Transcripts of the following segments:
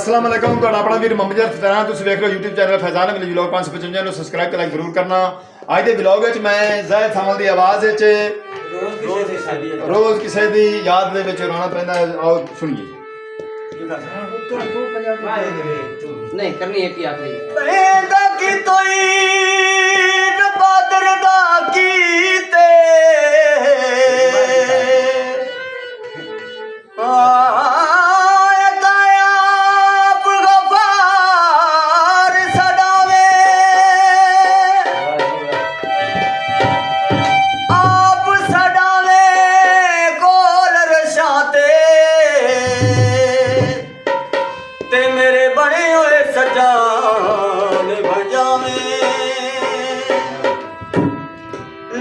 अस्सलाम वालेकुम। तो अपना वीर मोहम्मद फैजान तुम देख रहे हो YouTube channel Faizan Ahmed vlog 555 subscribe कर लाइक जरूर करना। अज के व्लॉग मैं ज़ाहिद सामल की आवाज़ रोज़ किसी की याद दे विच रोना पैंदा है। आओ सुनिए। नहीं करनी है कि आखिरी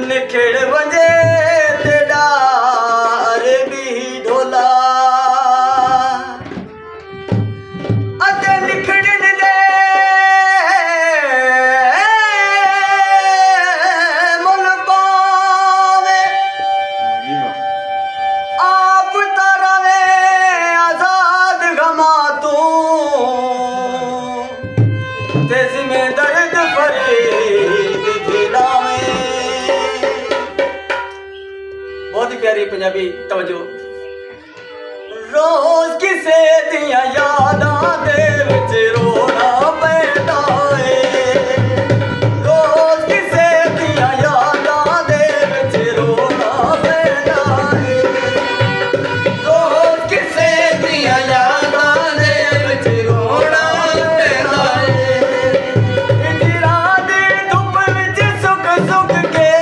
निखिड़ वंजे ते डार भी ढोला अते निखड़न दे मुल पावे आप तरवे आजाद गमा तू ते जिमे दर्द फरीद दिलावे। बहुत ही प्यारी पंजाबी तवज्जो। रोज किसे दिया यादां दे विच रोना पैंदा है, रोज किसे दिया यादां दे विच रोना पैंदा है, रोज किसे दिया यादां दे विच रोना पैंदा है। हिजरा दी धुप विच सुख सुख के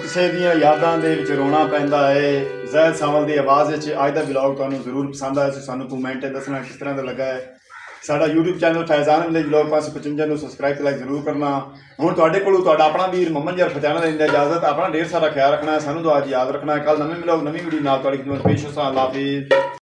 किसी दियां यादां दे विच रोना पैंदा है। ज़ाहिद सामल की आवाज़ अज का व्लॉग तुहानूं जरूर पसंद आया। सानूं कमेंट दसना किस तरह का लगा है। साडा YouTube channel Faizan Ahmed vlog 555 subscribe कर लाइक जरूर करना। हुण तुहाडे कोलों तुहाडा अपना वीर मोहम्मद फैजान दैंदा इजाजत। अपना ढेर सारा ख्याल रखना है, सानूं दुआ याद रखना है। कल नवे व्लॉग नवी वीडियो नाल तुहाडी खिदमत पेश होसां। अल्लाह हाफिज़।